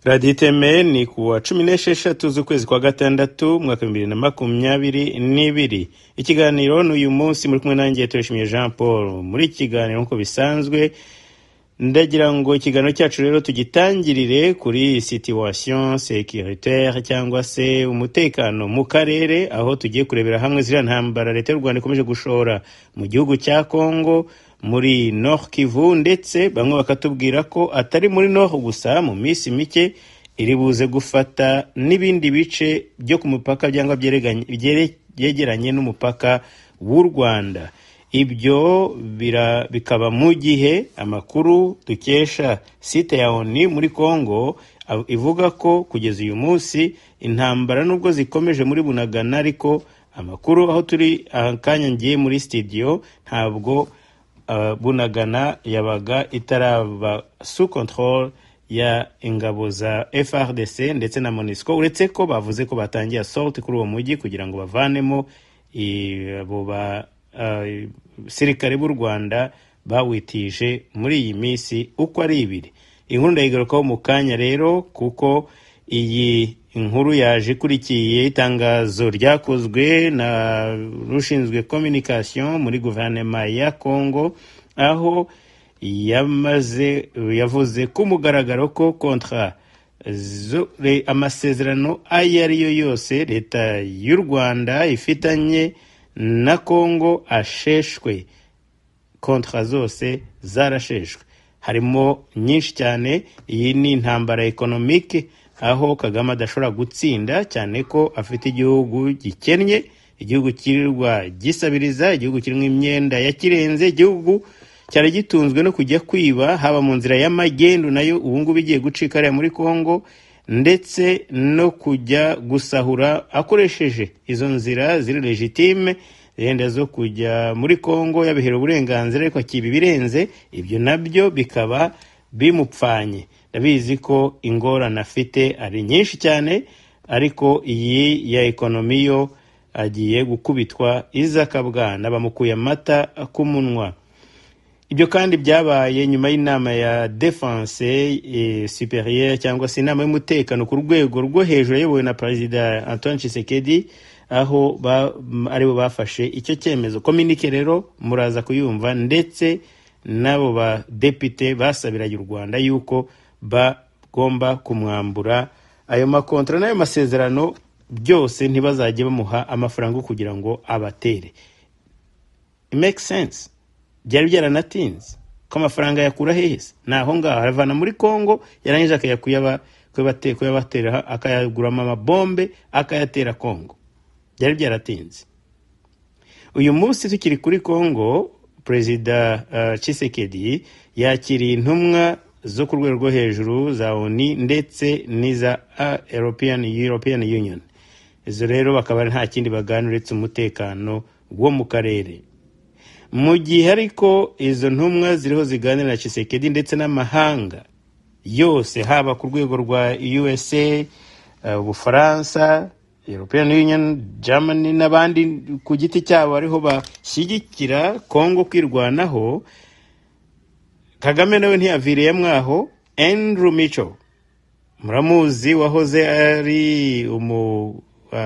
Radio Iteme ni kuwa 16 z'ukwezi kwa gatandatu mwaka 2022. Ikiganiro n'uyu munsi muri kumwe nanjye Turishimye Jean Paul. Muri kiganiro nko bisanzwe ndagira ngo ikiganiro cyacu rero tugitangirire kuri situation sécuritaire cyangwa se umutekano mu karere, aho tugiye kurebera hamwe zira ntambara leta y'u Rwanda ikomeje gushora mu gihugu cya Kongo muri Nord Kivu, ndetse bamwe bakatubwira ko atari muri Nord gusa, mu minsi mike iri buze gufata n'ibindi bice byo ku mupaka byangwa byegeranye n'umupaka w'u Rwanda. Ibyo bikaba mu gihe amakuru dukesha site ya ONU muri Kongo ivuga ko kugeza uyu munsi intambara nubwo zikomeje muri Bunagana, ariko amakuru aho turi akanya ngiye muri studio ntabwo Bunagana yabaga itaraba sous contrôle ya ingabo za FRDC ndetse na MONUSCO, uretse ko bavuze ko batangiye assault kuri uwo mujyi kugira ngo bavanemo abo sirikare b'u Rwanda bawitije muri iyi minsi uko ari ibiri. Inkuru ndayigarukaho mu kanya rero, kuko iyi inkuru yaje kurikiye itangazo ryakozwe na rushinzwe communication muri guverinoma ya Kongo, aho yavuze ku mugaragaro ko kontra amasezerano ayo ariyo yose leta y'u Rwanda ifitanye na Kongo asheshwe. Kontra zose zarasheshwe, harimo nyinshi cyane. Iyi ni intambara economique, aho Kagame adashobora gutsinda cyane ko afite igihugu gikennye, igihugu kirirwa gisabiriza, igihugu kirimo imyenda yakirenze, igihugu cyari gitunzwe no kujya kwiba haba mu nzira y'amagendu, nayo ubungubu igiye gucika ariya muri Kongo, ndetse no kujya gusahura akoresheje izo nzira ziri legitime yenda zo kujya muri Kongo yabihera uburenganzira, ariko akiba birenze ibyo nabyo bikaba bimupfanye. Ndabizi ko ingorane afite ari nyinshi cyane, ariko iyi ya ekonomi yo agiye gukubitwa izakabwana, bamukuye amata ku munwa. Ibyo kandi byabaye nyuma y'inama ya defense supérieure cyangwa se inama y'umutekano ku rwego rwo hejuru yayobowe na President Antoine Tshisekedi, aho aribo bafashe icyo cyemezo. Communique rero muraza kuyumva, ndetse nabo ba député basabiraga u Rwanda yuko bagomba kumwambura ayo makontra n'ayo masezerano byose, ntibazajye bamuha amafaranga kugira ngo abatere. It makes sense. Byari byaranatinze ko amafaranga yakura hese, naho ngaho aravana muri Kongo, yarangije akayabatera akayaguramo amabombe akayatera Kongo. Byari byaratinze. Uyu munsi tukiri kuri Kongo, Perezida Tshisekedi yakiriye intumwa zo ku rwego rwo hejuru za ONU ndetse n'iza European Union. Izo rero bakaba nta kindi baganira uretse umutekano wo mu karere. Mu gihe ariko izo ntumwa ziriho ziganira na Tshisekedi ndetse n'amahanga yose, haba ku rwego rwa USA, Ubufaransa, European Union, Germany n'abandi ku giti cyabo ariho bashyigikira Kongo kwirwanaho, Kagame nawe ntiyaviriye mwaho. Andrew Mitchell, muramuzi, wahoze ari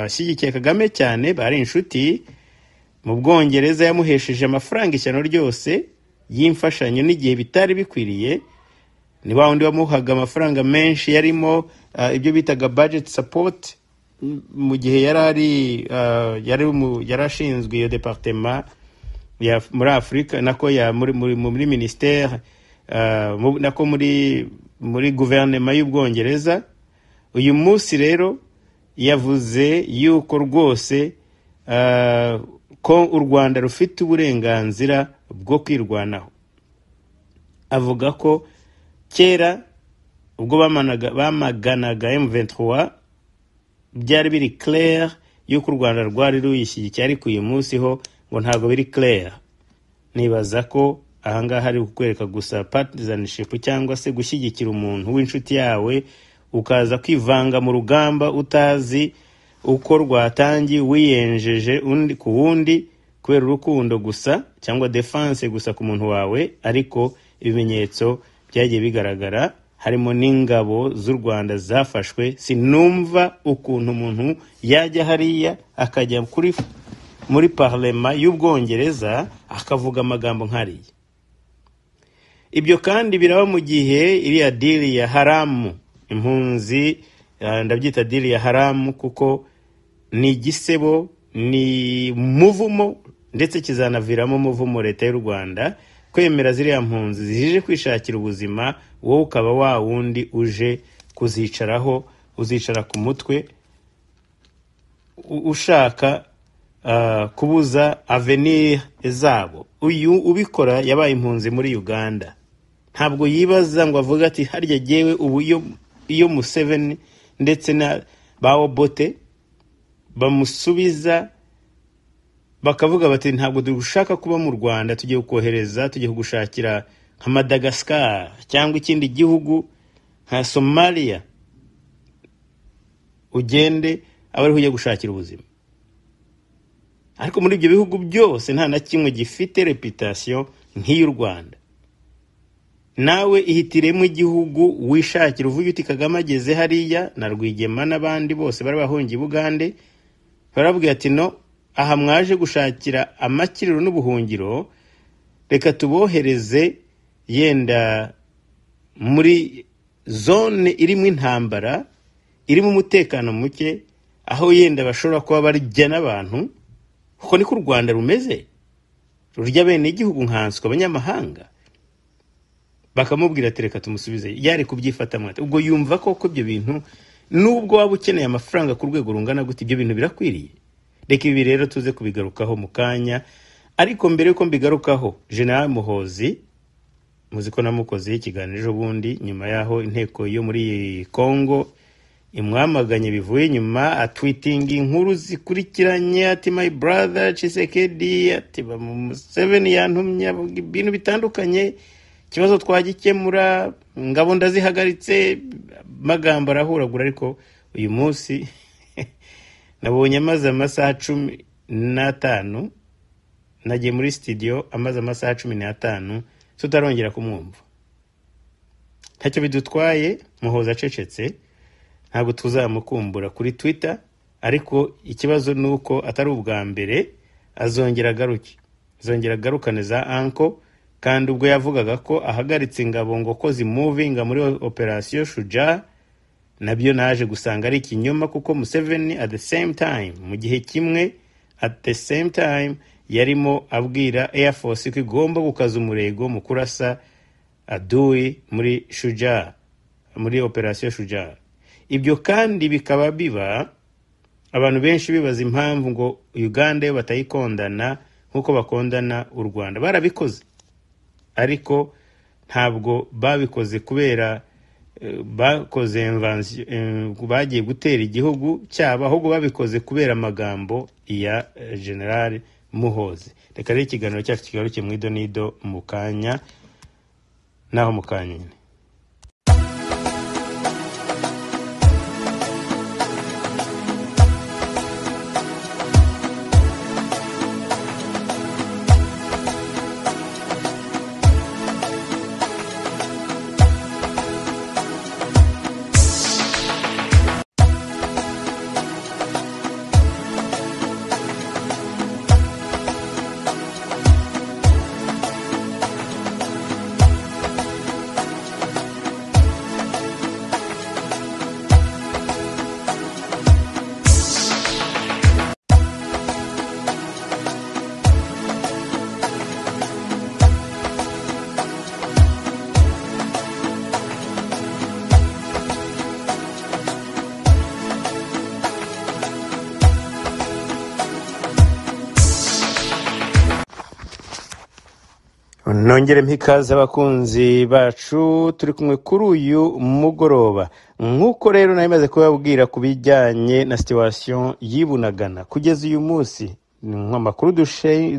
shyigikiye Kagame cyane, bari inshuti mu Bwongereza, yamuhesheje amafaranga ishyano ryose y'imfashanyo n'igihe bitari bikwiriye. Ni wa wundi wamuhaga amafaranga menshi, yarimo ibyo bitaga budget support, mu gihe yarashinzwe iyo departement ya muri Afrika, nako ya muri ministère, nako muri guverinoma y'Ubwongereza. Uyu munsi rero yavuze yuko rwose ko u Rwanda rufite uburenganzira bwo kwirwanaho. Avuga ko kera ubwo bamaganaga M23 byari biri clair yuko u Rwanda rwari ruyishyigikiye, ariko uyu munsi ho ngo ntabwo biri clair. Nibaza ko ahangaha ari kukwereka gusa partisanship cyangwa se gushyigikira umuntu w'inshuti yawe, ukaza kwivanga mu rugamba utazi uko rwatangiye, wiyenjeje undi ku wundi kubera urukundo gusa cyangwa defense gusa ku muntu wawe, ariko ibimenyetso byagiye bigaragara harimo n'ingabo z'u Rwanda zafashwe. Sinumva ukuntu umuntu yajya hariya akajya muri parlema y'Ubwongereza akavuga amagambo nk'ariya. Ibyo kandi biraba mu gihe iriya dili ya haramu, impunzi, ndabyita dili ya haramu kuko ni igisebo, ni muvumo, ndetse kizanaviramo muvumo leta y'u Rwanda kwemera ziriya mpunzi zije kwishakira ubuzima, wowe ukaba wa wundi uje kuzicaraho, uzicara ku mutwe ushaka kubuza avenir zabo. Uyu ubikora yabaye impunzi muri Uganda, ntabwo yibaza ngo avuga ati harya jewe ubu iyo Museveni ndetse na Baobote bamusubiza bakavuga bati ntabwo dushaka kuba mu Rwanda, tugiye kukohereza, tugiye kugushakira nka Madagascar cyangwa ikindi gihugu nka Somalia, ugende abari ujya gushakira ubuzima. Ariko muri ibyo bihugu byose nta na kimwe gifite reputation nk'iy'u Rwanda. Nawe ihitiremo igihugu wishakira, uvuga uti Kagame ageze hariya na Rwigema n'abandi bose bari bahungiye Bugande, barabwira ati no, aha mwaje gushakira amakiriro n'ubuhungiro, reka tubohereze yenda muri zone irimo intambara, irimo umutekano muke, aho yenda bashobora kuba barya n'abantu. Kuko niko u Rwanda rumeze, rurya bene igihugu nkanswe abanyamahanga. Bakamubwira ati reka tumusubize, yari kubyifata mwate. Ubwo yumva koko ibyo bintu, nubwo waba ukeneye amafaranga ku rwego rungana gute, ibyo bintu birakwiriye. Reka ibi rero tuze kubigarukaho mu kanya. Ariko mbere yuko mbigarukaho, General Muhoozi, muziko namukoze ikiganiro ejo bundi nyuma yaho inteko yo muri Congo imwamaganye bivuye nyuma, atweeting inkuru zikurikiranye ati my brother Tshisekedi, ati Museveni yantumye ibintu bitandukanye, ikibazo twagikemura, ngabo ndazihagaritse, magambo arahuragura. Ariko uyu munsi nabonye amaze amasaha 15, nagiye muri studio amaze amasaha 15 tutarongera kumwumva. Ntacyo bidutwaye, Muhoozi acecetse, ntabwo tuzamukumbura kuri Twitter, ariko ikibazo nuko atari ubwa mbere, azongera agarukane za anko. Kandi ubwo yavugaga ko ahagaritse ingabo ngo ko zimuvinga muri operation Shujaa, nabyo naje gusanga ari ikinyoma, kuko Museveni at the same time yarimo abwira Air Force ko igomba gukaza umurego mu kurasa adui muri Shujaa, muri operation Shujaa. Ibyo kandi bikaba biba abantu benshi bibaza impamvu ngo Uganda batayikondana nkuko bakondana u Rwanda. Barabikoze, ariko ntabwo babikoze kubera bakoze bagiye gutera igihugu cyabo, ahubwo babikoze kubera amagambo ya General Muhoozi. Reka rero ikiganiro cyacu kigaruke mu idonido mu kanya, naho mu kanya nyine. Nongere mpikaze abakunzi bacu, turi kumwe kuri uyu mugoroba. Nkuko rero nayimaze kubabwira kubijyanye na situation y'Ibunagana kugeza uyu munsi, nk'amakuru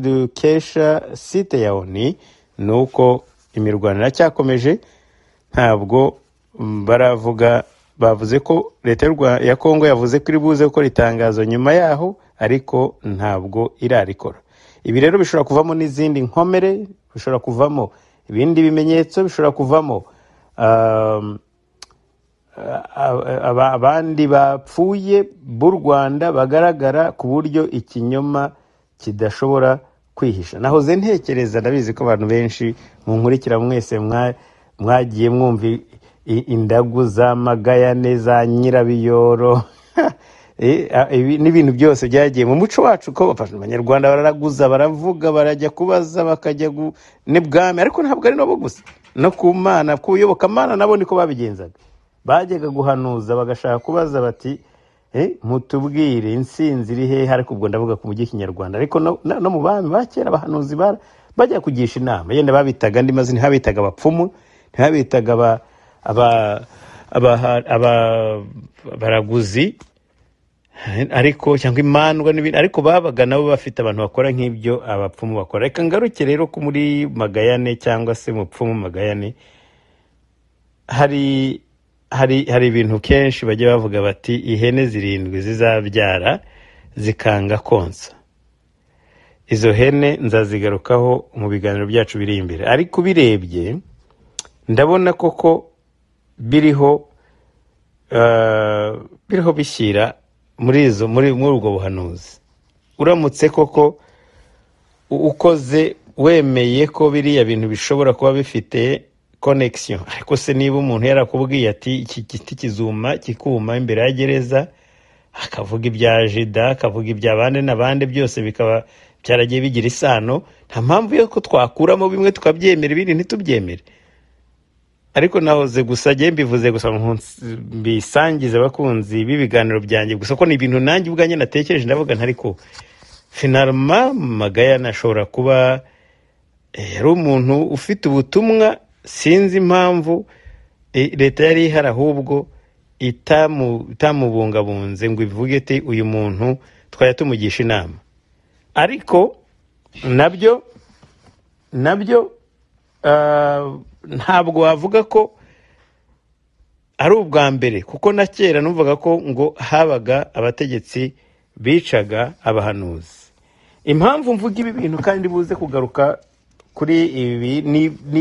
dukesha site ya ONU nuko imirwano iracyakomeje. Ntabwo baravuga, bavuze ko leta ya Kongo yavuze ko iri buze gukora itangazo nyuma yaho, ariko ntabwo irarikora. Ibi rero bishobora kuvamo n'izindi nkomere, bishobora kuvamo ibindi bimenyetso, bishobora kuvamo abandi bapfuye b'u Rwanda bagaragara ku buryo ikinyoma kidashobora kwihisha. Nahoze ntekereza, ndabizi ko abantu benshi munkurikira mwese mwagiye mwumva indagu za Magayane, za Nyirabiyoro n'ibintu byose byagiye mu muco wacu, ko abanyarwanda bararaguza, baravuga, barajya kubaza, bakajya n'ibwami, ariko ntabwo ari nabo gusa, no ku Mana, ku iyobokamana nabo niko babigenzaga. Bajyaga guhanuza bagashaka kubaza bati mutubwire insinzi iri hehe, ariko ubwo ndavuga ku mujyi Kinyarwanda, ariko no mu bami ba kera abahanuzi bajya kugisha inama, yenda babitaga andi mazina, ntihabitaga abapfumu, ntihabitaga abaraguzi, ariko cyangwa imandwa n'ibindi, ariko babaga nabo bafite abantu bakora nk'ibyo abapfumu bakora. Reka ngaruke rero ko muri Magayane cyangwa se mupfumu Magayane hari ibintu kenshi bajya bavuga bati ihene 7 zizabyara zikanga konsa. Izo hene nzazigarukaho mu biganiro byacu biri imbere, ariko birebye ndabona koko biriho bishyira muri ubwo buhanuzi. Uramutse koko ukoze wemeye ko biriya bintu bishobora kuba bifite connection, ariko se niba umuntu yarakubwiye ati iki giti kizuma kikuma imbere ya gereza, akavuga ibya Jida, akavuga ibya bande n'abande, byose bikaba byaragiye bigira isano, nta mpamvu yo ko twakuramo bimwe tukabyemera ibindi ntitubyemere. Ariko nahoze gusa mbivuze gusa mbisangiza abakunzi b'ibiganiro byanjye gusa, ko ni ibintu nanjye ubwanjye natekereje, ndavuga ntariko finalement Magayane ashobora kuba yari umuntu ufite ubutumwa. Sinzi impamvu leta yari ihari ahubwo itamubungabunze ngo ivuge ati uyu muntu twajya tumugisha inama. Ariko nabyo ntabwo wavuga ko ari ubwa mbere, kuko na kera numvaga ko ngo habaga abategetsi bicaga abahanuzi. Impamvu mvuga ibi bintu kandi buze kugaruka kuri ibi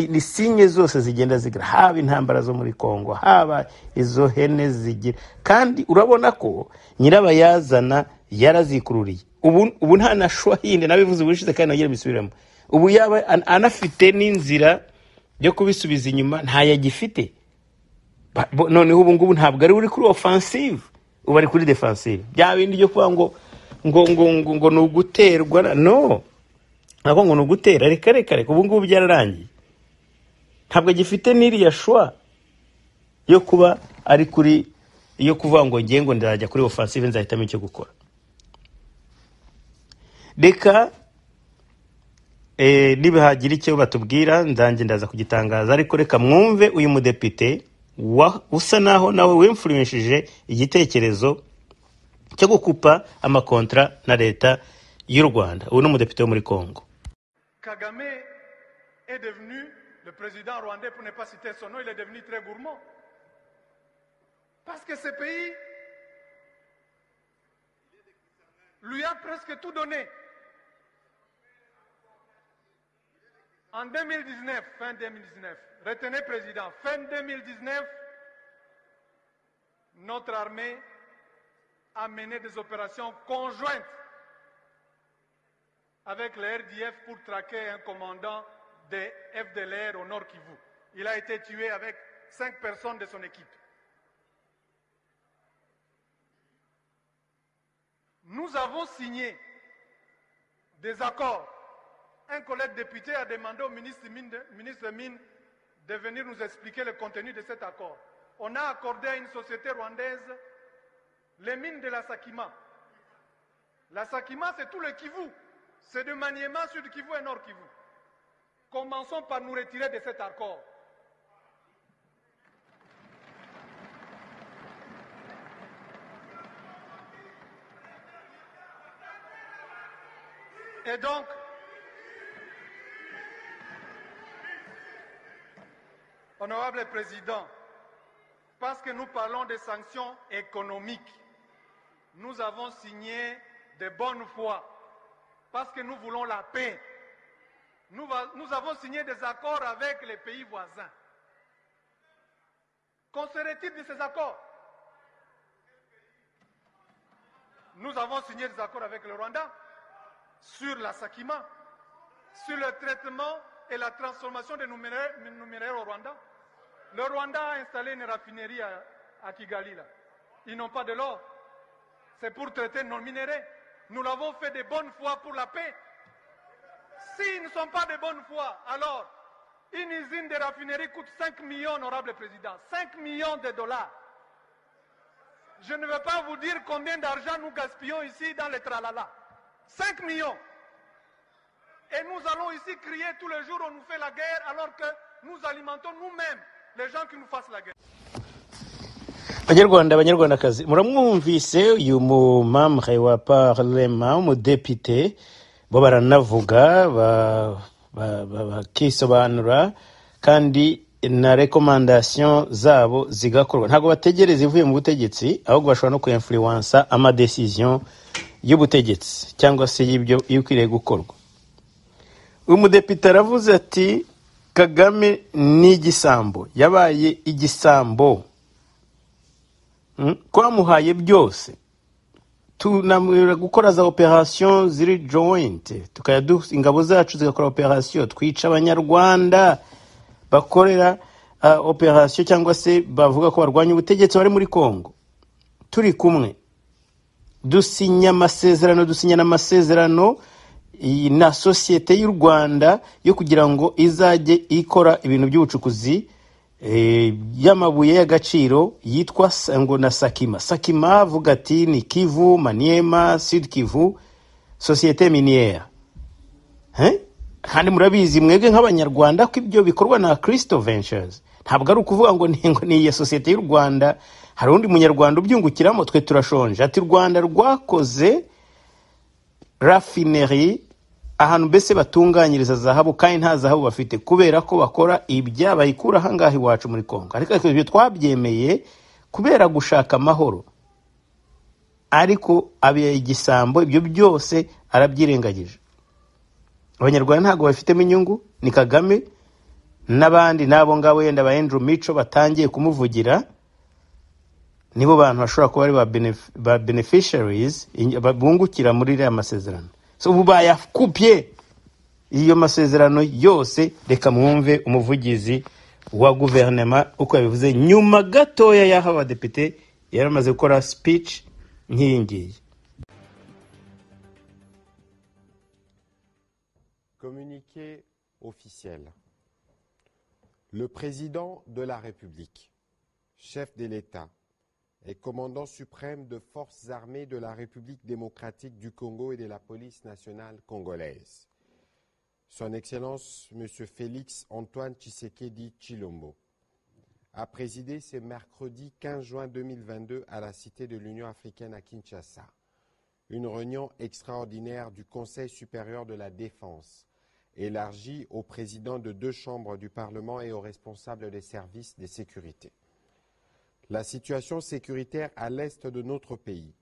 ni sinye zose zigenda zigira, haba intambara zo muri Kongo, haba izo hene zigira, kandi urabona ko nyirabayazana yarazikururiye. Ubu nta nashwa yindi, nabivuze ubushize kandi nagira bisubiramo, ubu yaba anafite n'inzira yo kubisubiza inyuma ntayagifite. Noneho ubu ngubu ntabwo ari uri kuri offensive, ubu ari kuri defensive. Bya bindi byo kuvuga ngo ni uguterwa, no, ntabwo ngo ni ugutera, reka ubu ngubu byararangiye. Ntabwo agifite n'iriya shwa yo kuba ari kuri, yo kuvuga ngo ngiye ngo ndajya kuri offensive nzahitamo icyo gukora. Reka nibahagira icyo batubwira ndanjye ndaza kugitangaza, ariko reka mwumve uyu mudepite usa naho nawe wemfluenshije igitekerezo cyo gukupa amakontra na leta y'u Rwanda. Ubu ni umudepite wo muri Kongo. Kagame est devenu le président rwandais, pour ne pas citer son nom, il est devenu très gourmand. Parce que ce pays lui a presque tout donné. En 2019, fin 2019, retenez président, fin 2019, notre armée a mené des opérations conjointes avec le RDF pour traquer un commandant des FDLR au Nord Kivu. Il a été tué avec 5 personnes de son équipe. Nous avons signé des accords. Un collègue député a demandé au ministre des Mines de venir nous expliquer le contenu de cet accord. On a accordé à une société rwandaise les mines de la Sakima. La Sakima, c'est tout le Kivu. C'est de Maniema, Sud Kivu et Nord Kivu. Commençons par nous retirer de cet accord. Et donc, honorable Président, parce que nous parlons des sanctions économiques, nous avons signé de bonne foi, parce que nous voulons la paix. Nous avons signé des accords avec les pays voisins. Qu'on se retire de ces accords. Nous avons signé des accords avec le Rwanda sur la Sakima, sur le traitement et la transformation des minéraux au Rwanda. Le Rwanda a installé une raffinerie à Kigali. Là. Ils n'ont pas de l'or. C'est pour traiter nos minéraux. Nous l'avons fait de bonne foi pour la paix. S'ils ne sont pas de bonne foi, alors une usine de raffinerie coûte 5 millions, honorable président. 5 millions de dollars. Je ne vais pas vous dire combien d'argent nous gaspillons ici dans les tralala. 5 millions. Et nous allons ici crier tous les jours, on nous fait la guerre, alors que nous alimentons nous-mêmes les gens qui nous fassent la guerre. Banyarwanda banyarwandakazi muramwumvise uyu mumamre wa parlement umudepite bo baranavuga bakisobanura kandi na recommandation zabo zigakorwa ntago bategereza ivuye mu butegetsi ahubwo bashobora no kuinfluencer ama decision y'ubutegetsi cyangwa se y'ibyo yukwiriye gukorwa. Uyu mudepite aravuze ati Kagame ni igisambo yabaye igisambo kwamuhaye byose tunamwira gukora za operation ziri joint tukaya ingabo zacu zigakora operation twica abanyarwanda bakorera operation cyangwa se bavuga ko barwanya ubutegetsi bari muri Kongo turi kumwe dusinya n'amasezerano na societe y'u Rwanda yo kugira ngo izajye ikora ibintu by'ubucukuzi y'amabuye y'agaciro yitwa ngo na Sakima avuga ati ni Kivu, Maniema, Sud Kivu, societe minière. Kandi murabizi mwebwe nk'abanyarwanda ko ibyo bikorwa na Crystal Ventures. Ntabwo ari ukuvuga ngo ni ya societe y'u Rwanda, hari undi munyarwanda ubyungukiramo twe turashonje. Ati Rwanda rwakoze raffinerie ahantu bese batunganyiriza zahabu kandi nta zahabu bafite kubera ko bakora ibya bayikura hangahi iwacu muri Kongo. Ariko ibyo twabyemeye kubera gushaka amahoro. Ariko abiye igisambo ibyo byose arabyirengagije. Abanyarwanda ntago bafitemo inyungu ni Kagame n'abandi nabo ngabo yenda ba Andrew Micho batangiye kumuvugira nibo bantu bashobora kuba ari ba beneficiaries bungukira muri iriya masezerano. So ubu bayakupye iyo masezerano yose. Reka mwumve umuvugizi wa guverinoma uko yabivuze nyuma gatoya y'aho abadepite yaramaze gukora speech nk'iyingiyi. Communiqué officiel. Le président de la République, chef de l'État et commandant suprême de forces armées de la République démocratique du Congo et de la police nationale congolaise, Son Excellence M. Félix Antoine Tshisekedi Tshilombo, a présidé ce mercredi 15 juin 2022 à la Cité de l'Union africaine à Kinshasa une réunion extraordinaire du Conseil supérieur de la défense, élargie aux présidents de 2 chambres du Parlement et aux responsables des services de sécurité. La situation sécuritaire à l'est de notre pays,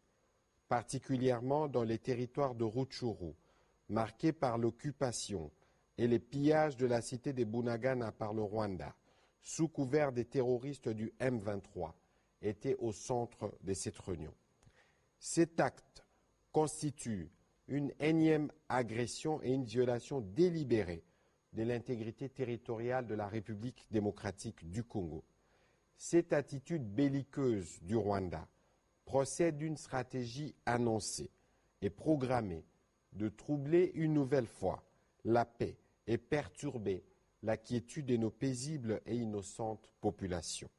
particulièrement dans les territoires de Rutshuru, marqués par l'occupation et les pillages de la cité de Bunagana par le Rwanda, sous couvert des terroristes du M23, était au centre de cette réunion. Cet acte constitue une énième agression et une violation délibérée de l'intégrité territoriale de la République démocratique du Congo. Cette attitude belliqueuse du Rwanda procède d'une stratégie annoncée et programmée de troubler une nouvelle fois la paix et perturber la quiétude de nos paisibles et innocentes populations.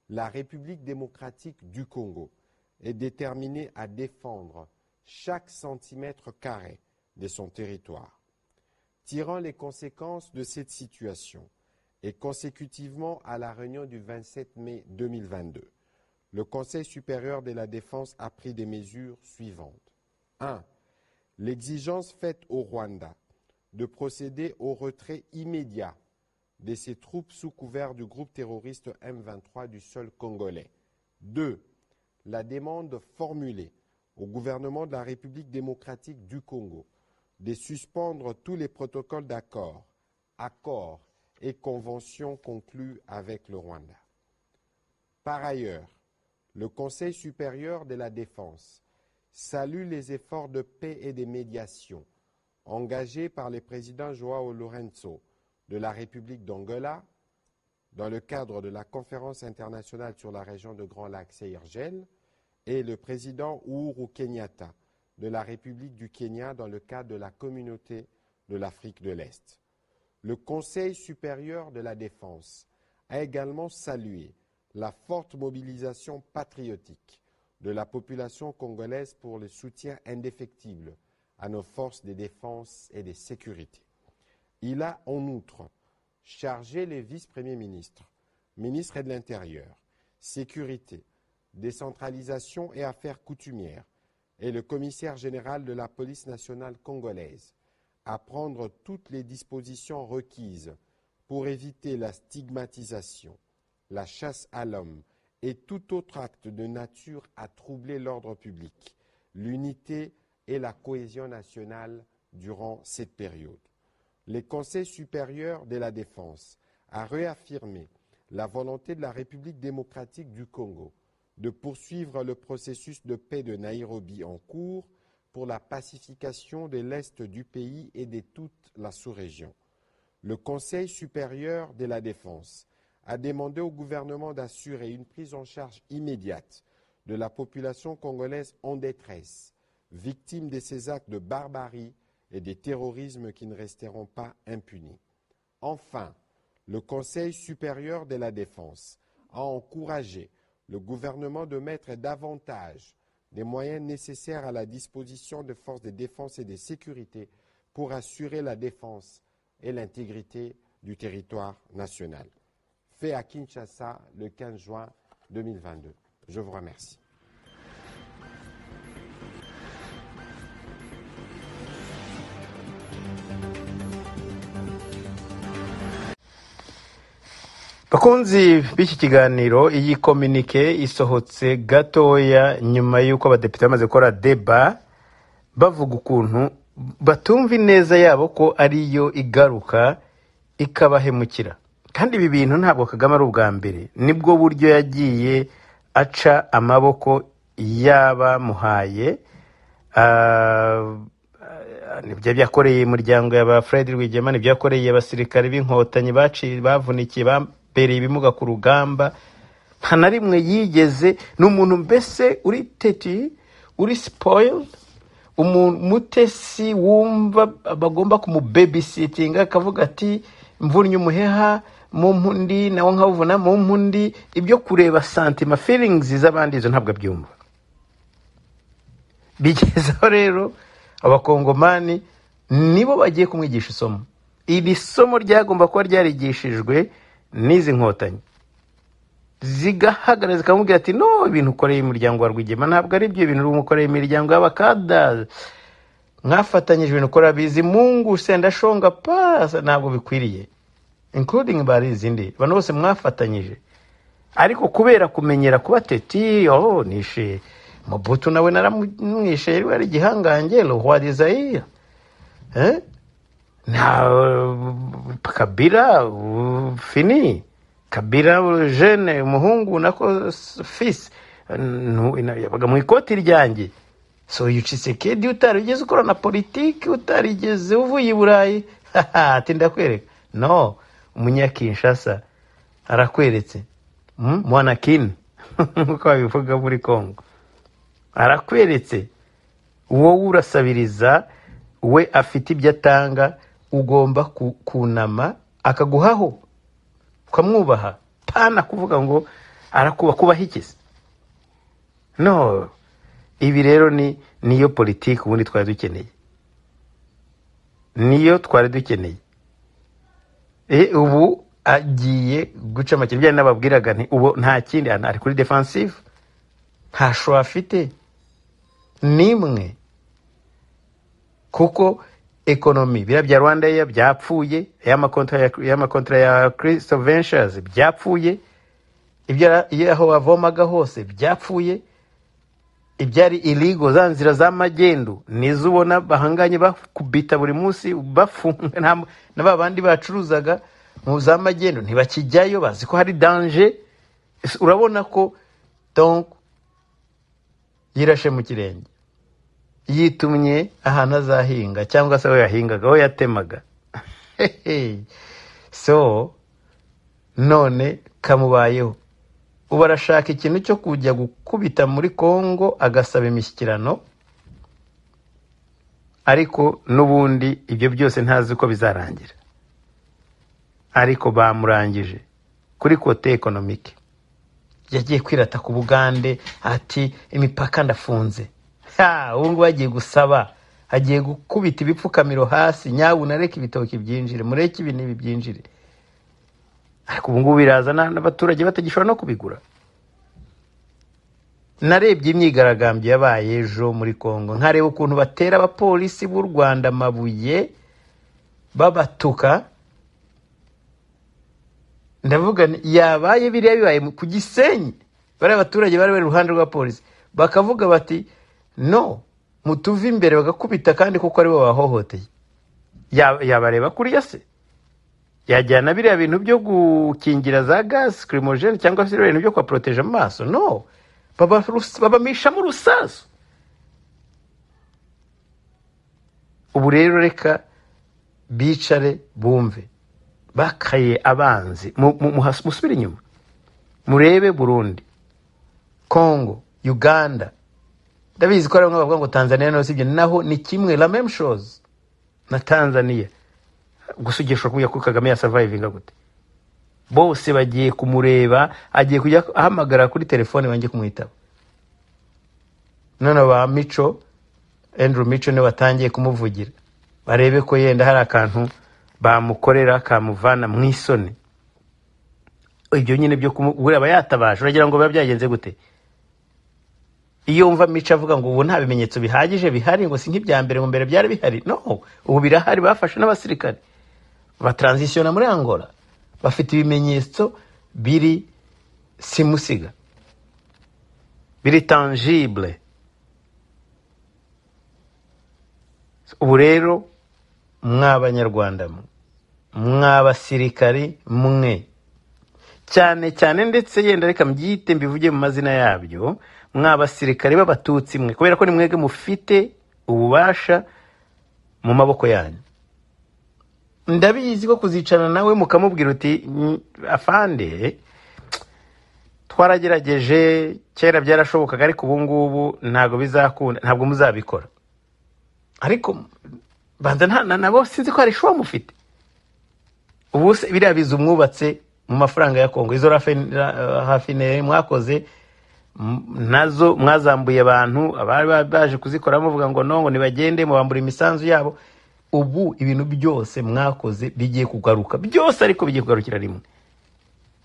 La République démocratique du Congo est déterminée à défendre chaque centimètre carré de son territoire. Tirant les conséquences de cette situation et consécutivement à la réunion du 27 mai 2022, le Conseil supérieur de la défense a pris des mesures suivantes. 1. L'exigence faite au Rwanda de procéder au retrait immédiat de ses troupes sous couvert du groupe terroriste M23 du sol congolais. 2. La demande formulée au gouvernement de la République démocratique du Congo de suspendre tous les protocoles d'accord, accords et conventions conclus avec le Rwanda. Par ailleurs, le Conseil supérieur de la défense salue les efforts de paix et de médiation engagés par le président João Lourenço de la République d'Angola dans le cadre de la conférence internationale sur la région de Grand Lac CIRGL et le président Uhuru Kenyatta de la République du Kenya dans le cadre de la communauté de l'Afrique de l'Est. Le Conseil supérieur de la défense a également salué la forte mobilisation patriotique de la population congolaise pour le soutien indéfectible à nos forces de défense et de sécurité. Il a en outre chargé les vice-premiers ministres, ministres de l'Intérieur, Sécurité, Décentralisation et Affaires coutumières et le commissaire général de la police nationale congolaise à prendre toutes les dispositions requises pour éviter la stigmatisation, la chasse à l'homme et tout autre acte de nature à troubler l'ordre public, l'unité et la cohésion nationale durant cette période. Le Conseil supérieur de la défense a réaffirmé la volonté de la République démocratique du Congo de poursuivre le processus de paix de Nairobi en cours pour la pacification de l'Est du pays et de toute la sous-région. Le Conseil supérieur de la défense a demandé au gouvernement d'assurer une prise en charge immédiate de la population congolaise en détresse, victime de ces actes de barbarie et des terrorismes qui ne resteront pas impunis. Enfin, le Conseil supérieur de la défense a encouragé le gouvernement de mettre davantage des moyens nécessaires à la disposition des forces de défense et de sécurité pour assurer la défense et l'intégrité du territoire national. Fait à Kinshasa le 15 juin 2022. Je vous remercie. bakunzi b'iki kiganiro, iyi kominike isohotse gatoya nyuma y'uko abadepite bamaze gukora deba bavuga ukuntu batumva ineza yabo ko ariyo igaruka ikabahemukira. Kandi ibi bintu ntabwo Kagame ari ubwa mbere, nibwo buryo yagiye aca amaboko y'abamuhaye. Nibyo byakoreye umuryango y'aba Fred Rwigema, nibyo yakoreye abasirikare b'inkotanyi bavunikiye bereye ibimuga ku rugamba. Nta na rimwe yigeze n'umuntu mbese uri teti, uri spoiled, umutesi wumva bagomba kumubabysittinga akavuga ati mvunnye umuheha mu mpundi nawo nkavuna mu mpundi. Ibyo kureba santima feelings z'abandi izo ntabwo abyumva. Bigezaho rero abakongomani nibo bagiye kumwigisha isomo. Iri somo ryagomba kuba ryarigishijwe n'izi nkotanyi, zigahagarara zikamubwira ati no, ibintu ukoreye umuryango wa Rwigema ntabwo ari byo, ibintu umukoreye imiryango y'abakada mwafatanyije, ibintu ukora Bizimungu Sendashonga pasa ntabwo bikwiriye, including bari izindi abantu bose mwafatanyije. Ariko kubera kumenyera kuba teti, nishe Mobutu nawe naramwishe, yari ari gihangange le roi des Zaïre, na Kabila fini, Kabila jeune umuhungu nako fils yabaga mu ikoti ryanjye. So Tshisekedi utarigeze ukora na politiki, utarigeze uvuye i Burayi, ati ndakwereka. No, umunyakinshasa arakweretse, mwana kin uko babivuga muri Kongo, arakweretse. Wowe urasabiriza, we afite ibyo atanga, ugomba kunama akaguhaho ukamwubaha, pana kuvuga ngo kubaha ikisi. No, ibi rero niyo politiki ubundi twari dukeneye, niyo twari dukeneye. Ubu agiye guca make byari nababwiraga nti ubu nta kindi, ari kuri defensive, nta show afite nimwe, kuko economy bira bya Rwanda ya byapfuye, y'amakontra ya Crystal Ventures byapfuye, ibyo aho bavomaga hose byapfuye, ibyari illegal za nzira za magendu nizo ubona bahanganye bakubita buri munsi bafunga, n'abandi bacuruzaga mu za magendu ntibakijyayo, bazi ko hari danger urabona ko donc yirashe mu kirenge, yitumye ahantu azahinga cyangwa se aho yahingaga, aho yatemaga. So none kamubayeho, ubu arashaka ikintu cyo kujya gukubita muri Kongo agasaba imishyikirano, ariko n'ubundi ibyo byose ntazi ko bizarangira. Ariko bamurangije kuri kote ekonomike, yagiye kwirata ku Bugande ati imipaka ndafunze. Ubu ngubu agiye gusaba, agiye gukubita ibipfukamiro hasi, nyabuna reka ibitoki byinjire, mureke ibi n'ibi byinjire. Ariko ubu ngubu biraza n'abaturage batagishobora no kubigura. Narebye imyigaragambyo yabaye ejo muri Kongo, nkareba ukuntu batera abapolisi b'u Rwanda amabuye babatuka. Ndavuga yabaye biriya bibaye ku Gisenyi, bari abaturage bari bari ruhande rwa polisi bakavuga bati no mutuve imbere, bagakubita kandi kuko ari bo bahohoteye. Yabareba kuri yase yajyana biriya bintu byo gukingira za gas lacrimogene cyangwa se ibintu byo kwa protege amaso? No, babamisha mu rusasu. Ubu rero reka bicare bumve, bakaye abanzi, musubire inyuma murebe Burundi, Congo, Uganda. Ndabizi ko ari bavuga ngo Tanzania no sibyo, naho ni kimwe, la même chose na Tanzania. Gusugisha kuya ko Kagame ya surviving gute? Bose bagiye kumureba, agiye kujya ahamagara kuri telefone banjye kumwitaba. None ba Mico, Andrew Mico ne batangiye kumuvugira, barebe ko yenda hari akantu bamukorera kamuvana mwisone. Ibyo nyine byo kumubura bayatabaje, uragira ngo babyagenze gute? Iyo umva Mico avuga ngo ubu nta bimenyetso bihagije bihari, ngo si nk'ibya mbere, ngo mbere byari bihari. No, ubu birahari, bafashe n'abasirikare ba transitiona muri Angola, bafite ibimenyetso biri simusiga, biri tangible. Ubu rero mw'Abanyarwanda, mw'abasirikari mwe cyane cyane, ndetse yenda reka mbyite mbivuge mu mazina yabyo, mw'abasirikari b'Abatutsi mwe, kubera ko ni mwege mufite ububasha mu maboko yanyu. Ndabizi ko kuzicana nawe mukamubwira uti afande twaragerageje kera byarashobokaga, ariko ubu ngubu ntago bizakunda, ntabwo muzabikora. Ariko banza nabo sinzi ko ari shuwa mufite. Ubu biriya bizu mwubatse mu mafaranga ya Kongo, izo rafine mwakoze nazo mwazambuye abantu, abari baje kuzikora muvuga ngo no, nibagende mubambura imisanzu yabo. Ubu ibintu byose mwakoze bigiye kugaruka byose, ariko bigiye kugarukira rimwe.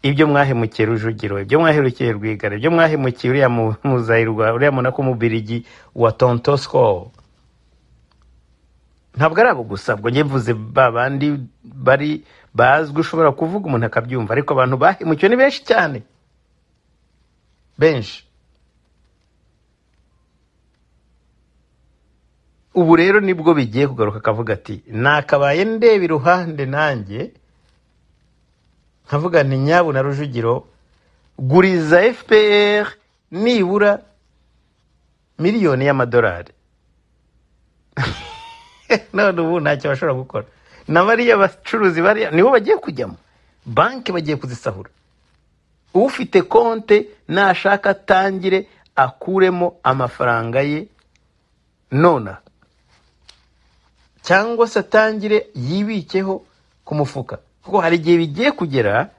Ibyo mwahemukiye Rujugiro, ibyo mwaherukiye Rwigara, ibyo mwahemukiye uriya muzayirwa, uriya Monako Mubirigi wa Tontosko, ntabwo ari abo gusa. Ubwo ngevuze babandi bari bazwi ushobora kuvuga umuntu akabyumva, ariko abantu bahemukiye ni benshi cyane, benshi. Ubu rero nibwo bigiye kugaruka, akavuga ati nakabaye ndeba iruhande nanjye, nkavuga nti nyabu na Rujugiro guriza FPR nibura miliyoni y'amadolari. None ubu ntacyo bashobora gukora. Na bariya bacuruzi bariya nibo bagiye kujyamo, banki bagiye kuzisahura. Ufite konte nashaka atangire akuremo amafaranga ye nona, cyangwa se atangire yibikeho ku mufuka, kuko hari igihe bigiye kugera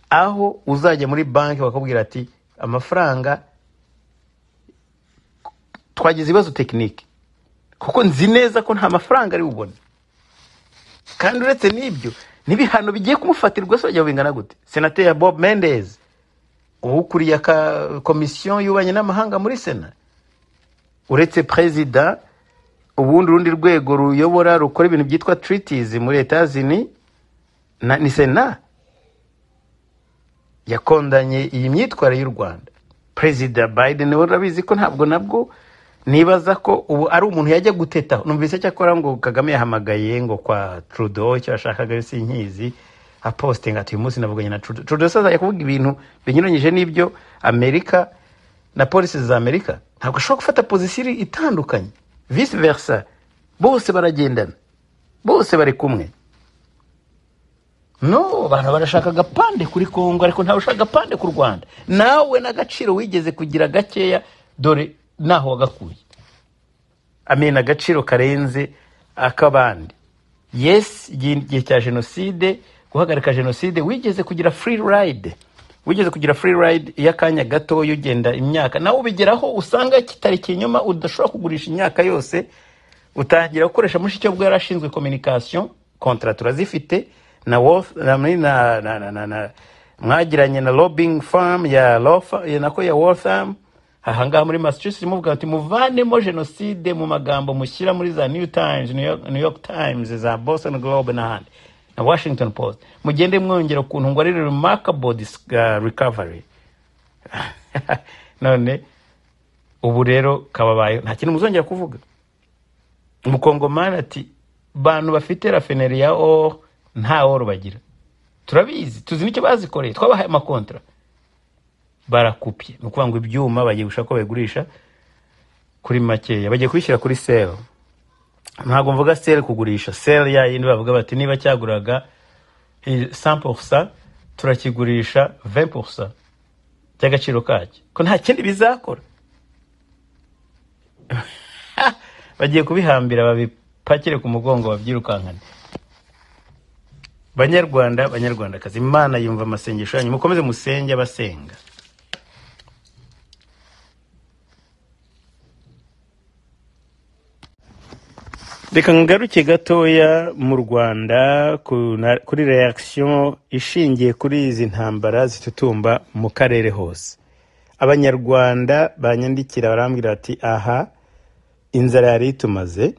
aho uzajya muri banki bakubwira ati amafaranga twagize ibibazo tekinike, kuko nzi neza ko nta mafaranga ari bubone. Kandi uretse n'ibyo n'ibihano bigiye kumufatirwa, so bajya bingana gute? Senateri Bob Menendez ukuriye komisiyo y'ububanyi n'amahanga muri Sena, uretse president, ubundi rundi rwego ruyobora rukora ibintu byitwa treaties muri Etats-Unis ni Sena, yakondanye iyi myitwarire y'u Rwanda. President Biden we urabizi ko ntabwo nabwo nibaza ko ubu ari umuntu yajya guteta. Numvise cyakora ngo Kagame yahamagaye ngo kwa Trudeau, cyo ashakaga sinkizi, apostinga ati uyu munsi navuganye na Trudeau. Trudeau sasa yakuvuga ibintu binyuranyije n'ibyo Amerika na polisi za Amerika. Ntabwo ashobora gufata position itandukanye, vice versa. Bose baragendana, bose bari kumwe. No, abantu barashaka agapande kuri Kongo ariko ntawe ushaka agapande ku Rwanda. Nawe n'agaciro wigeze kugira gakeya, dore naho wagakuye. Amena agaciro karenze akabandi. Yes, igihe cya genocide, guhagarika genocide, wigeze kugira free ride. Wigeze kugira free ride y'akanya gato yugenda imyaka. Nawe ubigeraho usanga kitari kinyoma, udashobora kugurisha imyaka yose. Utangira gukoresha mushicyo bwo yarashinzwe communication, contrat turazifite na Worth na mwagiranye na lobbying firm ya nako ya Wortham. Ahanga muri Massachusetts muvuga ati muvanemo genocide mu magambo mushyira muri za New York Times, za Boston Globe na Washington Post. Mugende mwongera ukuntu ngo ari remarkable recovery. None ubu rero kababaye nta kintu muzongera kuvuga. Umukongomani ati bantu bafite raffinerie ya or nta oro bagira. Turabizi, tuzi nicyo bazikoreye, twabahaye amakontra. Barakupye, nukuvuga ngo ibyuma bagiye gushaka ko bagurisha kuri make, bagiye kubishyira kuri sale. Ntabwo mvuga sale kugurisha, sale ya yindi bavuga bati niba cyaguraga 100% turakigurisha 20% cy'agaciro kacyo, ko nta kindi bizakora. Bagiye kubihambira babipakire ku mugongo babyirukankane. Banyarwanda, banyarwandakazi, Imana yumva amasengesho yanyu, mukomeze musenge abasenga. Reka ngaruke gatoya mu Rwanda kuri reaction ishingiye kuri izi ntambara zitutumba mu karere hose. Abanyarwanda banyandikira barambwira ati aha inzara yari itumaze,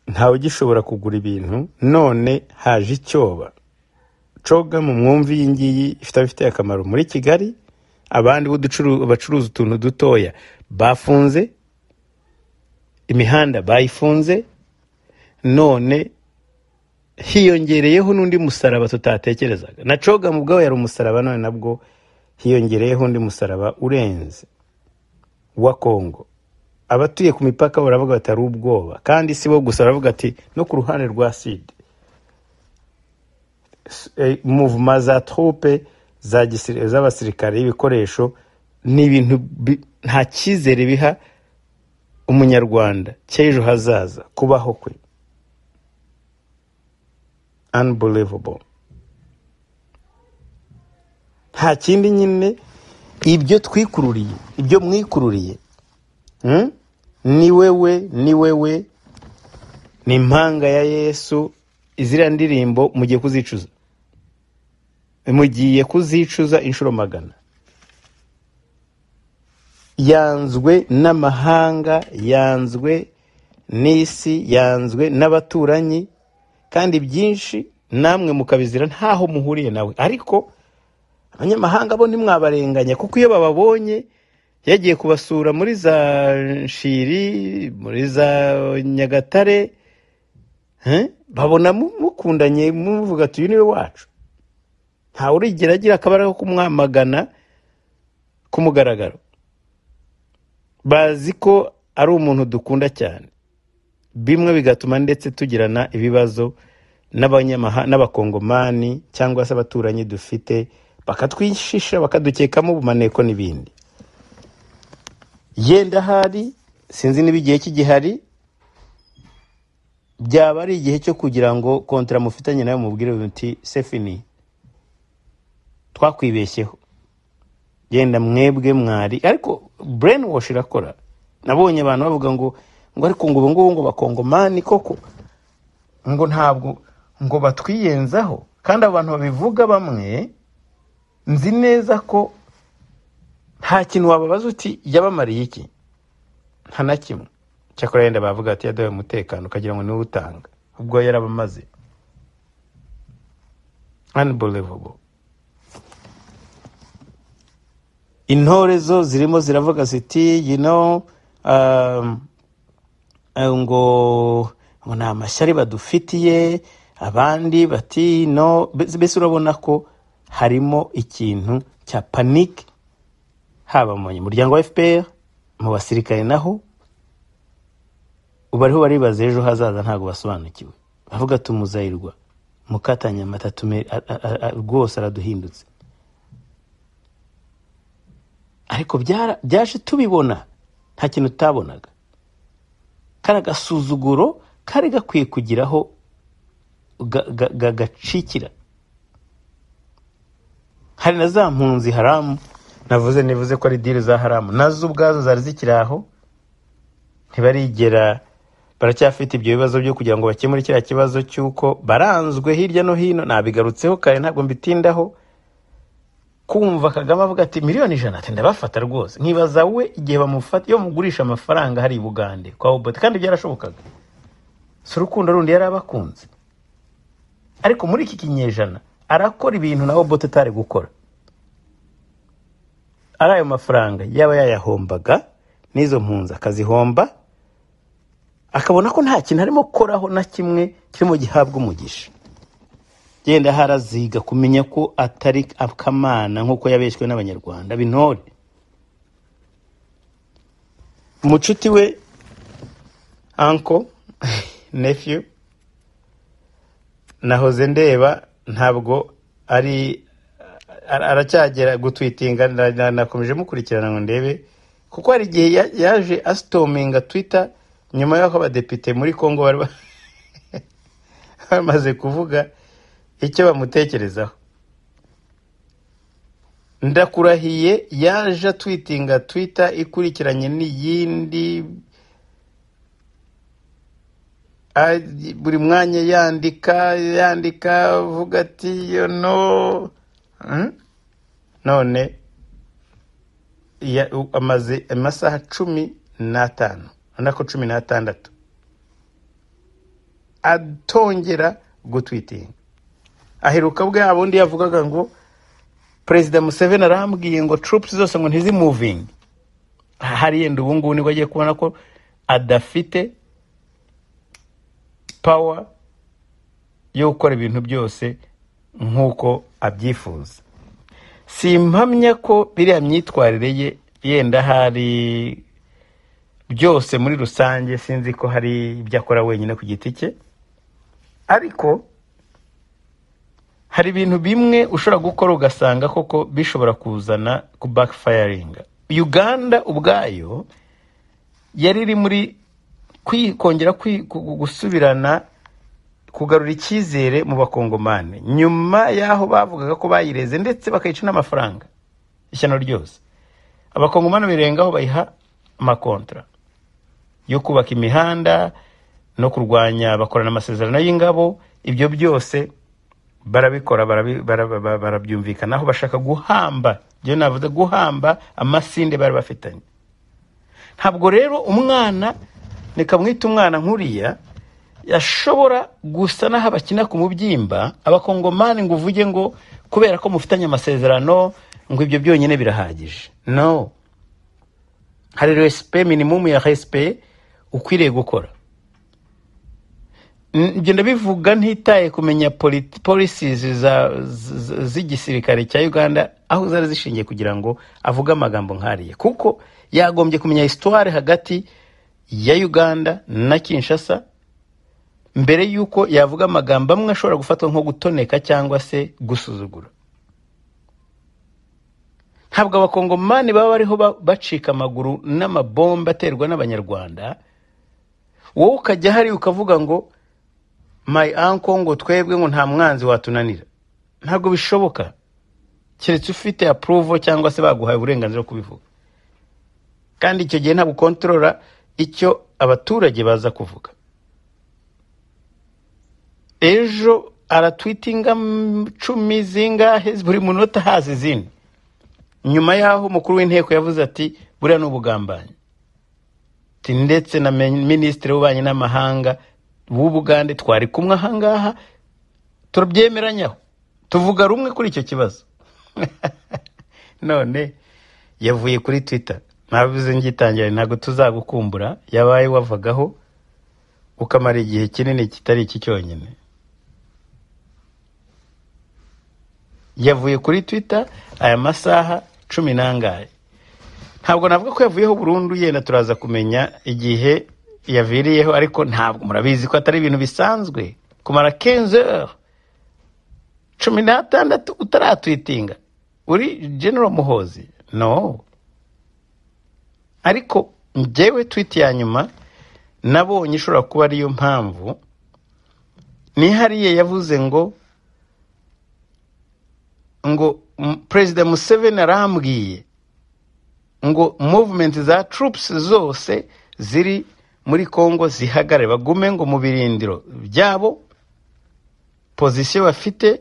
ntawe gishobora kugura ibintu, none haje icyoba. Coga mu mwumvi y'ingiyi ifite akamaro muri Kigali, abandi bacuruza utuntu dutoya bafunze, imihanda bayifunze, none hiyongereyeho n'undi musaraba tutatekerezaga. Na Coga mu bwawe yari umusaraba, none nabwo hiyongereyeho undi musaraba urenze wa Kongo. Abatuye ku mipaka baravuga batari ubwoba, kandi si bo gusa, baravuga ati no ku ruhande rwa Sud movement za troupe z'abasirikare y'ibikoresho ni ibintu nta cyizere biha umunyarwanda cy'ejo hazaza kubaho kwe. Unbelievable. Nta kindi nyine ibyo twikururiye, ibyo mwikururiye. Ni wewe ni impanga ya Yesu. Izira ndirimbo mugiye kuzicuza, mugiye kuzicuza inshuro magana. Yanzwe n'amahanga, yanzwe n'isi, yanzwe n'abaturanyi, kandi byinshi namwe mukabizira ntaho muhuriye nawe. Ariko abanyamahanga bo nimwabarenganya, kuko iyo bababonye yagiye kubasura muri za Nshiri, muri za Nyagatare, babona mukundanye, muvuga ati uyu niwe wacu. Nta urigera agira akabaraho kumwamagana kumugaragaro. Bazi ko ari umuntu dukunda cyane, bimwe bigatuma ndetse tugirana ibibazo n'abakongomani cyangwa se abaturanyi dufite, bakatwishisha bakadukekamo ubumaneko n'ibindi. Yenda hari sinzi nibigiye kigihari, byaba ari igihe cyo kugira ngo kontra mufitanye nayo mubwire uti Sefini twakwibeshyeho, yenda mwebwe mwari. Ariko brainwash irakora. Nabonye abantu bavuga ngo ariko ngo bakongomani koko ngo ntabwo ngo batwiyenzaho, kandi abantu babivuga bamwe nzi neza ko nta kintu wababaza uti yabamariye iki, nta na kimwe. Cyakora yenda bavuga ati yadawe umutekano ukagira ngo niwe utanga, ubwo yarabamaze. Unbelievable. Intorezo zirimo ziravuga ziti ngo nta mashyari badufitiye, abandi bati no. Mbese urabona ko harimo ikintu cya panique, haba mu muryango wa FPR, mu basirikare naho ubariho baribaza ejo hazaza ntago basobanukiwe. Bavuga tumuzayirwa mukatanya matatume rwose araduhindutse. Ariko byaje tubibona, nta kintu utabonaga. Kari agasuzuguro kari gakwiye kugiraho gacikira. Hari na za mpunzi haramu, nivuze ko ari dile za haramu, nazo ubwazo zari zikiri aho, ntibarigera, baracyafite ibyo bibazo byo kugira ngo bakemure kiriya kibazo cy'uko baranzwe hirya no hino. Nabigarutseho kare ntabwo mbitindaho. Kumva Kagame avuga ati miliyoni 100 ati ndabafata rwose, nkibaza we igihe bamufata yo mugurisha amafaranga hari Bugande kwa Obote, kandi byarashobokaga. Si urukundo rundi yari abakunze. Ariko muri iki kinyejana arakora ibintu na Obote atari gukora. Ari ayo mafaranga yaba yayahombaga n'izo mpunzi akazihomba, akabona ko nta kintu arimo koraho na kimwe kirimo gihabwa umugisha. Genda haraziga kumenya ko atari akamana nkuko yabeshwe n'abanyarwanda b'intore. Umucuti we uncle nephew nahoze ndeba, ntabwo ari aracyagera gutwitinga, nakomeje mukurikirana ngo ndebe, kuko hari igihe yaje astorminga Twitter nyuma y'aho abadepite muri Kongo bari bamaze kuvuga icyo bamutekerezaho. Ndakurahiye yaje tweetinga Twitter ikurikiranye n'iyindi, buri mwanya yandika vuga ati none amaze amasaha 15 anako 16 atongera gutwitinga. Aheruka bwe abundi yavugaga ngo President Museveni arambwiye ngo troops zose ngo ntizi moving. Hari yenda ubungu nibwo agiye kubona ko adafite power yo gukora ibintu byose nkuko abyifuza. Simpamya ko biriya myitwarire ye yenda hari byose muri rusange, sinzi ko hari ibyo akora wenyine ku giti cye, ariko hari ibintu bimwe ushobora gukora ugasanga koko bishobora kuzana ku backfiring. Uganda ubwayo yari iri muri kongera gusubirana, kugarura icyizere mu bakongomane nyuma yaho bavugaga ko bayireze ndetse bakayica n'amafaranga ishyano ryose. Abakongomane birengaho bayiha amakontra yo kubaka imihanda no kurwanya, bakorana amasezerano y'ingabo. Ibyo byose barabikora, barabyumvikanaho, bashaka guhamba, byo navuze guhamba amasinde bari bafitanye. Ntabwo rero umwana nikamwita umwana nkuriya yashobora gusa naho abakina ku mubyimba abakongomani ngo uvuge ngo kubera ko mufitanye amasezerano ngo ibyo byonyine birahagije. No, hari respect, minimum ya respect ukwiriye gukora. Ibyo ndabivuga ntitaye kumenya policies z'igisirikare cya Uganda aho zari zishingiye kugira ngo avuga amagambo nkariye, kuko yagombye kumenya histoire hagati ya Uganda na Kinshasa mbere yuko yavuga amagambo amwe ashobora gufatwa nko gutoneka cyangwa se gusuzugura. Ntabwo abakongomani baba bariho bacika amaguru n'amabomba aterwa n'abanyarwanda, wowe ukajya hari ukavuga ngo my uncle ngo twebwe ngo nta mwanzi watunanira. Ntabwo bishoboka keretse ufite approval cyangwa se baguhaye uburenganzira kubivuga, kandi icyo gihe ntabwo controller icyo abaturage baza kuvuga. Ejo aratweetinga 10 zingahe buri munota hazi zindi, nyuma yaho umukuru w'inteko yavuze ati buriya n'ubugambanyi, ndetse na ministre w'ububanyi n'amahanga w'Ubugande twari kumwe ahangaha turabyemeranyaho, tuvuga rumwe kuri icyo kibazo. None yavuye kuri Twitter, navuze ngitangira ntago tuzagukumbura, yabaye wavagaho ukamara igihe kinini kitari iki cyonyine. yavuye kuri Twitter aya masaha 10 nangahe. Ntabwo navuga ko yavuyeho burundu, yenda turaza kumenya igihe yaviriyeho, ariko ntabwo murabizi ko atari ibintu bisanzwe kumara 15 heures 16 utaratwitinga uri General Muhozi. No, ariko njyewe tweet ya nyuma nabonye ishobora kuba ariyo mpamvu ni hariye yavuze ngo President Museveni arambwiye ngo movement za troops zose ziri muri Kongo zihagare, bagume ngo mu birindiro byabo position bafite,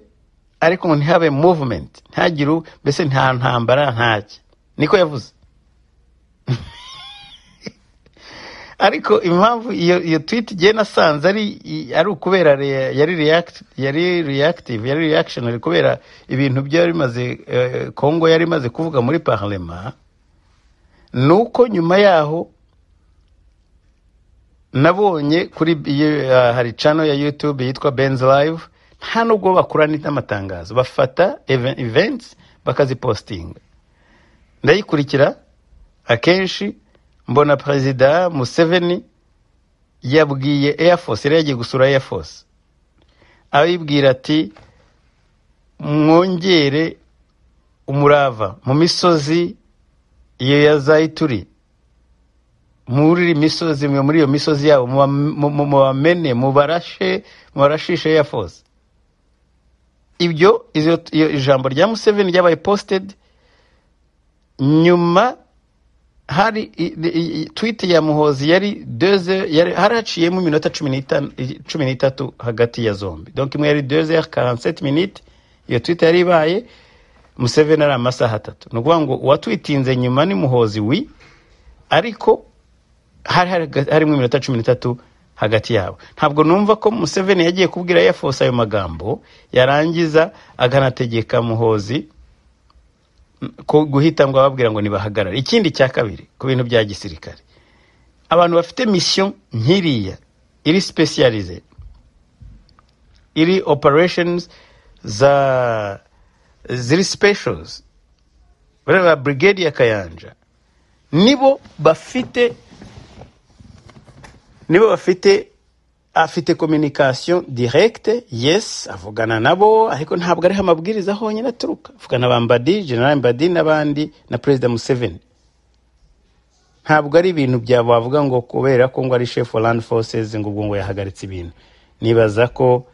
ariko ngo ntihabe movement, ntagiru mbese nta ntambara ntaki. Niko yavuze. Ariko impamvu iyo tweet je nasanze ari ukubera yari reaction, ari kubera ibintu byari bimaze Kongo yari maze kuvuga muri parlement. Nuko nyuma yaho nabonye kuri hari channel ya YouTube yitwa Benz Live, nta nubwo bakurana n'amatangazo, bafata events bakazipostinga. Ndayikurikira akenshi mbona President Museveni yabwiye Air Force, yari yagiye gusura Air Force, abibwira ati mwongere umurava mu misozi iyo ya Zaituri, muri misozi mwe, muri iyo misozi yabo mubamene, mubarashishe Air Force. Ibyo ijambo rya Museveni ryabaye posted. Nyuma hari tweet ya Muhozi yari 2 yari haraciyemo iminota 13 hagati ya zombi, donc imwe yari 2h47 minutes, iyo tweet yari ibaye Museveni ari amasaha 3. Nukuvuga ngo watwitinze nyuma ni Muhozi ariko hari mu minota 13 hagati yabo. Ntabwo numva ko Museveni yagiye kubwira Air Force ayo magambo yarangiza aganategeka Muhozi ko guhita ngo ababwira ngo nibahagarara. Ikindi cya kabiri ku bintu bya gisirikare, abantu bafite mission nkiriya iri specialize, iri operations ziri specials, bari brigade ya Kayanja, nibo bafite afite communication directe. Yes, avugana nabo, ariko ntabwo ari amabwiriza honyine aturuka, avugana bambadi General Mbadi n'abandi na President Museveni. Ntabwo ari ibintu byabo bavuga ngo kubera ko ngo ari chef of land forces ngo yahagaritse ibintu. Nibaza ko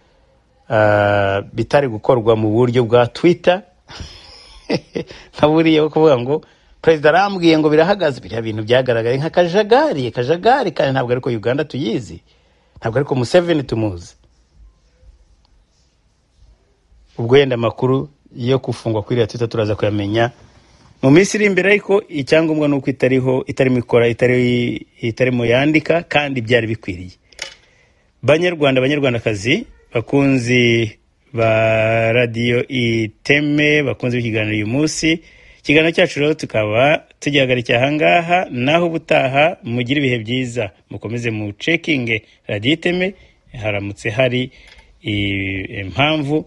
bitari gukorwa mu buryo bwa Twitter nkaburiye kuvuga ngo President arambwiye ngo birahagaze. Biriya bintu byagaragaye nk'akajagari kandi ntabwo ariko Uganda tuyizi, ntabwo ariko Museveni tumuzi. Ubwo yenda makuru yo kufungwa kuri Twitter turaza kuyamenya mu minsi iri imbere, ariko icyangombwa nuko itari mikora, itari mu yandika kandi byari bikwiriye. Banyarwandakazi bakunzi ba radio Iteme, bakunzi b'ikiganiro uyu munsi, ikiganiro cyacu rero tukaba tugihagarika ahangaha, naho ubutaha mugira ibihe byiza, mukomeze mu checking radio Iteme. Haramutse hari impamvu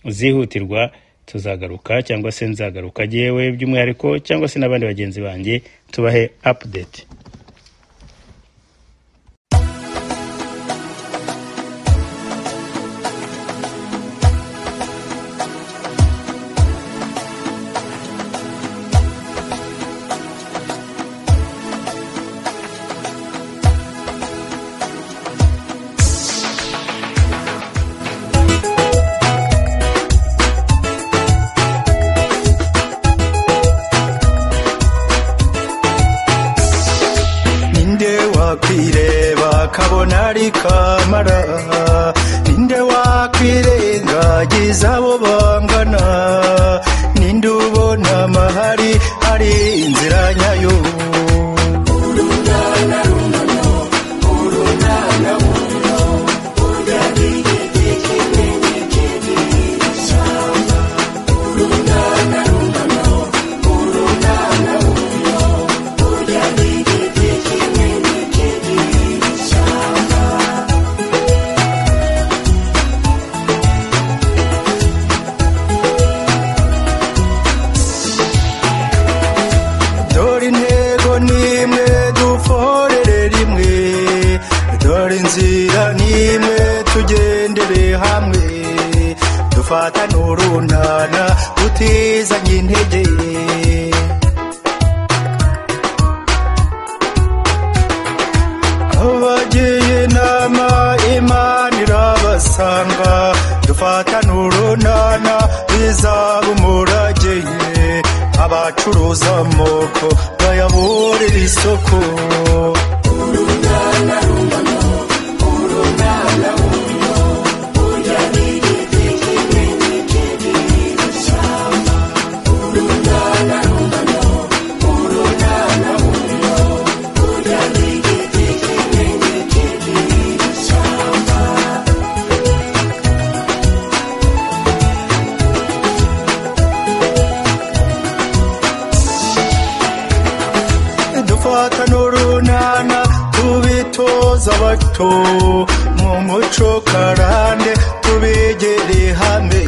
zihutirwa tuzagaruka, cyangwa se nzagaruka jewe by'umwihariko, cyangwa se n'abandi bagenzi banjye tubahe update. Kamara ninde wakwirengagiza abo bangana, ninde ubona amahari hari inzira nyayo. dufatane urunana tutizanye intege abagiye inama Imana irabasanga dufatane urunana bizaba umurage abacuruza amoko bayaburira isoko urunana rungano urunana rungano urya n'igiti kinini cy'ishyamba urunana rungano urunana rungano urya n'igiti kinini cy'ishyamba dufatane urunana tubitoza abato mu muco karande tubegere hamwe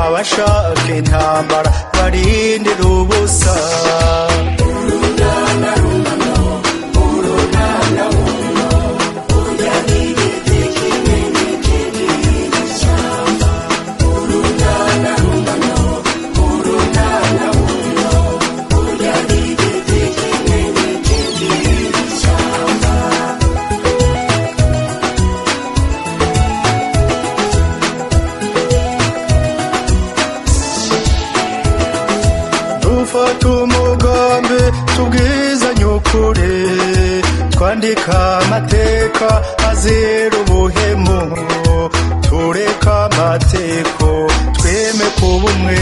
abashaka intambara barindira ubusa urunana rungano urunana rungano urya n'igiti kinini cy'ishyamba urunana rungano urunana rungano urya n'igiti kinini cy'ishyamba dufata umugambi tubwizanye ukuri twandika amateka azira ubuhemu tureka amateko tweme kuba umwe